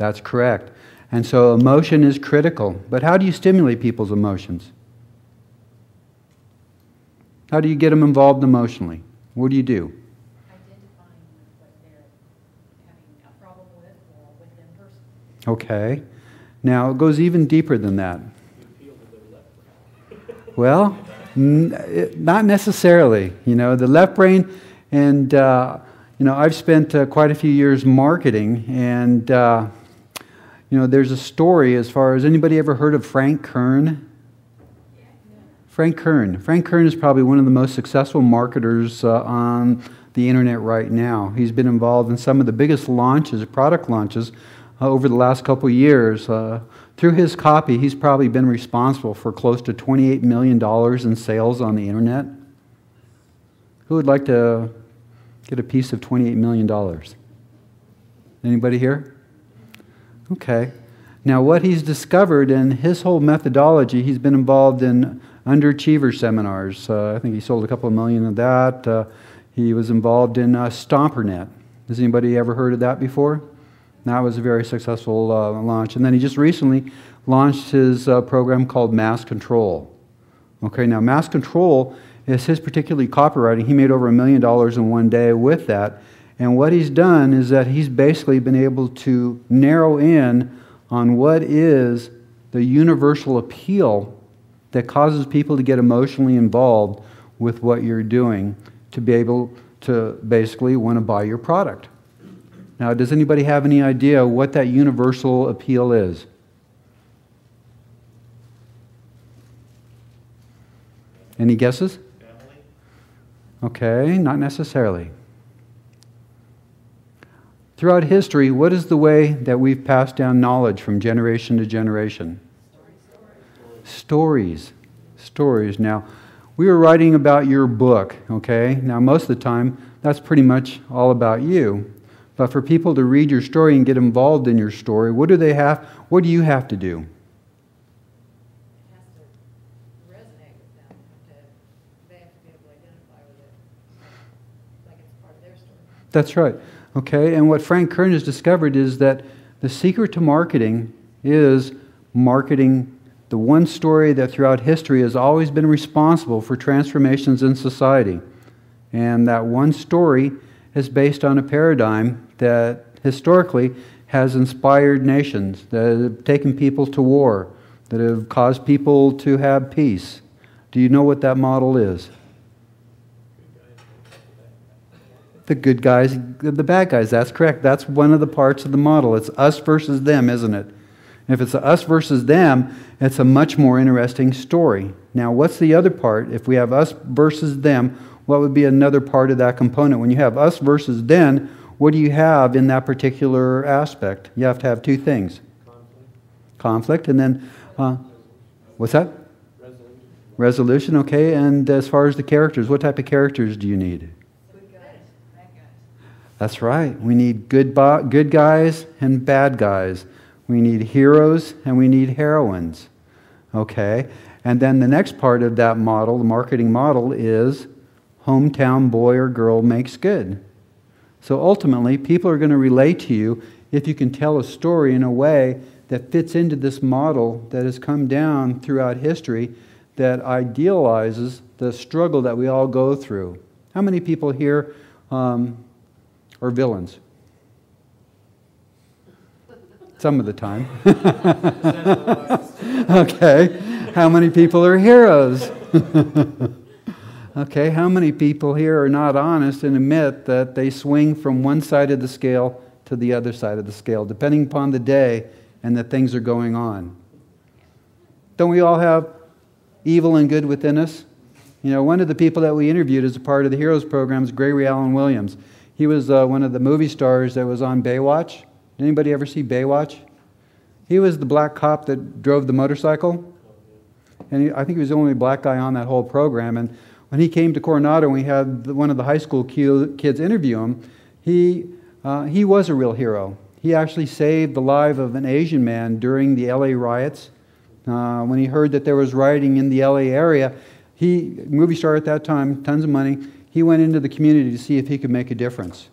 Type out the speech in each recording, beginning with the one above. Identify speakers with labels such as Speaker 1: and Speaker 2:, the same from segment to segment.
Speaker 1: That's correct. And so emotion is critical. But how do you stimulate people's emotions? How do you get them involved emotionally? What do you do?
Speaker 2: Identifying with what they're having a problem with or with them personally.
Speaker 1: Okay. Now, it goes even deeper than that. Well, not necessarily. The left brain, and, I've spent quite a few years marketing, and, there's a story as far as, anybody ever heard of Frank Kern? Frank Kern. Frank Kern is probably one of the most successful marketers on the internet right now. He's been involved in some of the biggest launches, product launches, over the last couple of years. Through his copy, he's probably been responsible for close to $28 million in sales on the internet. Who would like to get a piece of $28 million? Anybody here? Okay. Now, what he's discovered in his whole methodology, he's been involved in underachiever seminars. I think he sold a couple of million of that. He was involved in StomperNet. Has anybody ever heard of that before? That was a very successful launch. And then he just recently launched his program called Mass Control. Okay, now Mass Control is his particularly copywriting. He made over $1 million in one day with that. And what he's done is that he's basically been able to narrow in on what is the universal appeal that causes people to get emotionally involved with what you're doing to be able to basically want to buy your product. Now, does anybody have any idea what that universal appeal is? Any guesses?
Speaker 3: Family?
Speaker 1: Okay, not necessarily. Throughout history, what is the way that we've passed down knowledge from generation to generation? Stories. Stories. Now, we were writing about your book, okay? Now, most of the time, that's pretty much all about you. But for people to read your story and get involved in your story, what do they have? What do you have to do?
Speaker 2: It has to resonate with them. They have to be able to identify with it like it's part of their story.
Speaker 1: That's right. Okay, and what Frank Kern has discovered is that the secret to marketing is marketing the one story that throughout history has always been responsible for transformations in society. And that one story is based on a paradigm that historically has inspired nations, that have taken people to war, that have caused people to have peace. Do you know what that model is? The good guys, the bad guys. That's correct. That's one of the parts of the model. It's us versus them, isn't it? If it's us versus them, it's a much more interesting story. Now, what's the other part? If we have us versus them, what would be another part of that component? When you have us versus them, what do you have in that particular aspect? You have to have two things. Conflict, and then, what's that? Resolution, okay. And as far as the characters, what type of characters do you need? That's right. We need good guys and bad guys. We need heroes and we need heroines. Okay? And then the next part of that model, the marketing model, is hometown boy or girl makes good. So ultimately, people are going to relate to you if you can tell a story in a way that fits into this model that has come down throughout history that idealizes the struggle that we all go through. How many people here are villains? Some of the time. Okay. How many people are heroes? Okay. How many people here are not honest and admit that they swing from one side of the scale to the other side of the scale, depending upon the day and that things are going on? Don't we all have evil and good within us? You know, one of the people that we interviewed as a part of the Heroes program is Gregory Allen Williams. He was one of the movie stars that was on Baywatch. Did anybody ever see Baywatch? He was the black cop that drove the motorcycle. And I think he was the only black guy on that whole program. And when he came to Coronado and we had one of the high school kids interview him, he was a real hero. He actually saved the life of an Asian man during the LA riots. When he heard that there was rioting in the LA area, movie star at that time, tons of money, he went into the community to see if he could make a difference.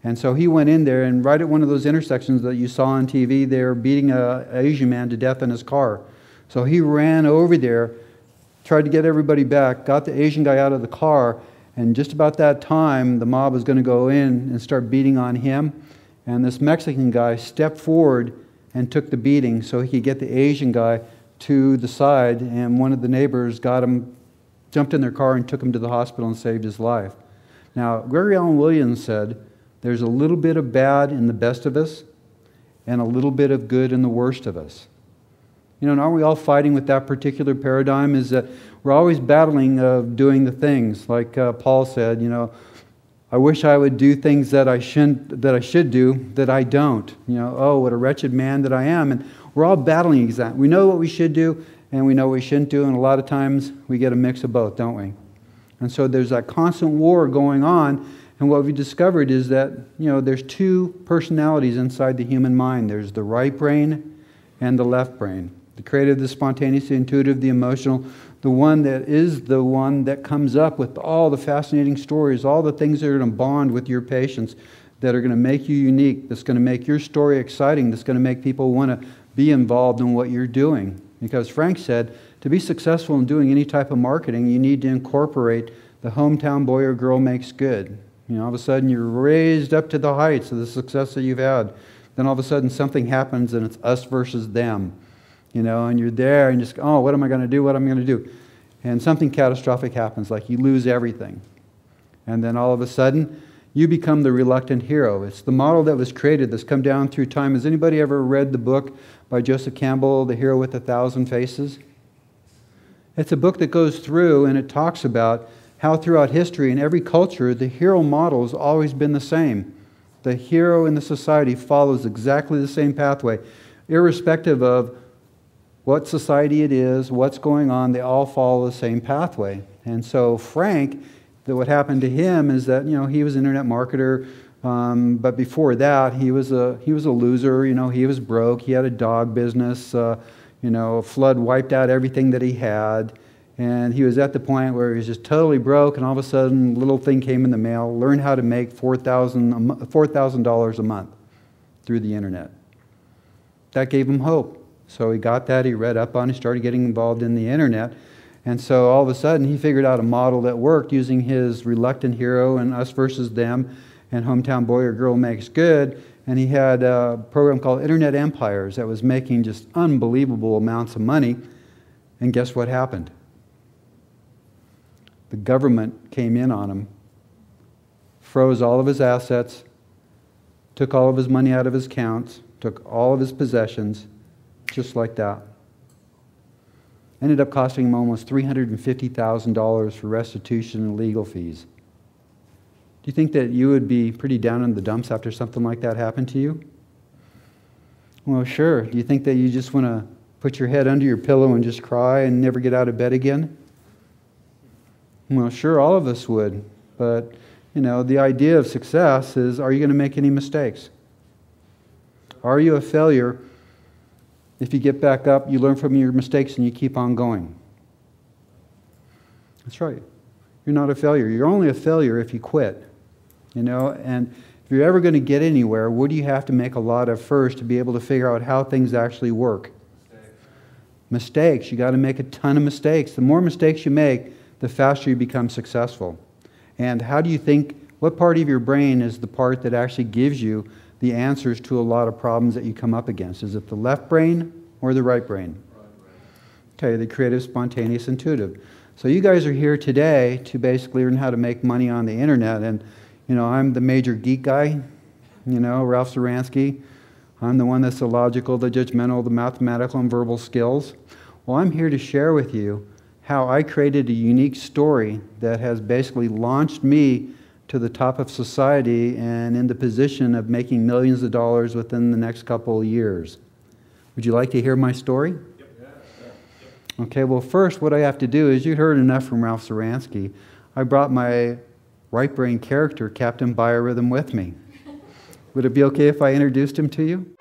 Speaker 1: And so he went in there, and right at one of those intersections that you saw on TV, they were beating an Asian man to death in his car. So he ran over there, tried to get everybody back, got the Asian guy out of the car, and just about that time, the mob was going to go in and start beating on him. And this Mexican guy stepped forward and took the beating so he could get the Asian guy to the side, and one of the neighbors got him, jumped in their car and took him to the hospital and saved his life. Now, Gregory Alan Williams said, there's a little bit of bad in the best of us and a little bit of good in the worst of us. You know, and aren't we all fighting with that particular paradigm? Is that we're always battling of doing the things. Like Paul said, you know, I wish I would do things that I should do, that I don't. You know, oh, what a wretched man that I am. And we're all battling exactly. We know what we should do, and we know what we shouldn't do, and a lot of times we get a mix of both, don't we? And so there's that constant war going on, and what we discovered is that, you know, there's two personalities inside the human mind. There's the right brain and the left brain. The creative, the spontaneous, the intuitive, the emotional, the one that is the one that comes up with all the fascinating stories, all the things that are going to bond with your patients, that are going to make you unique, that's going to make your story exciting, that's going to make people want to be involved in what you're doing. Because Frank said, to be successful in doing any type of marketing, you need to incorporate the hometown boy or girl makes good. You know, all of a sudden you're raised up to the heights of the success that you've had. Then all of a sudden something happens and it's us versus them. You know, and you're there and just, oh, what am I going to do? What am I going to do? And something catastrophic happens, like you lose everything. And then all of a sudden, you become the reluctant hero. It's the model that was created that's come down through time. Has anybody ever read the book by Joseph Campbell, The Hero with 1,000 Faces? It's a book that goes through and it talks about how throughout history in every culture, the hero model has always been the same. The hero in the society follows exactly the same pathway, irrespective of what society it is, what's going on, they all follow the same pathway. And so Frank, what happened to him is that, you know, he was an internet marketer, but before that, he was a loser. You know, he was broke. He had a dog business. You know, a flood wiped out everything that he had. And he was at the point where he was just totally broke, and all of a sudden, a little thing came in the mail, learn how to make $4,000 a month through the internet. That gave him hope. So he got that, he read up on it, started getting involved in the internet. And so all of a sudden he figured out a model that worked using his reluctant hero and us versus them and hometown boy or girl makes good. And he had a program called Internet Empires that was making just unbelievable amounts of money. And guess what happened? The government came in on him, froze all of his assets, took all of his money out of his accounts, took all of his possessions, just like that. Ended up costing him almost $350,000 for restitution and legal fees. Do you think that you would be pretty down in the dumps after something like that happened to you? Well, sure. Do you think that you just want to put your head under your pillow and just cry and never get out of bed again? Well, sure, all of us would. But, you know, the idea of success is, are you going to make any mistakes? Are you a failure? If you get back up, you learn from your mistakes and you keep on going. That's right. You're not a failure. You're only a failure if you quit. You know, and if you're ever going to get anywhere, what do you have to make a lot of first to be able to figure out how things actually work? Mistakes. You got to make a ton of mistakes. The more mistakes you make, the faster you become successful. And how do you think, what part of your brain is the part that actually gives you the answers to a lot of problems that you come up against? Is it the left brain or the right brain? Okay, the creative, spontaneous, intuitive. So you guys are here today to basically learn how to make money on the internet. And, you know, I'm the major geek guy, you know, Ralph Zuranski. I'm the one that's the logical, the judgmental, the mathematical, and verbal skills. Well, I'm here to share with you how I created a unique story that has basically launched me to the top of society and in the position of making millions of dollars within the next couple of years. Would you like to hear my story?
Speaker 3: Yep.
Speaker 1: Okay, well first what I have to do is, you heard enough from Ralph Zuranski. I brought my right brain character, Captain Biorhythm, with me. Would it be okay if I introduced him to you?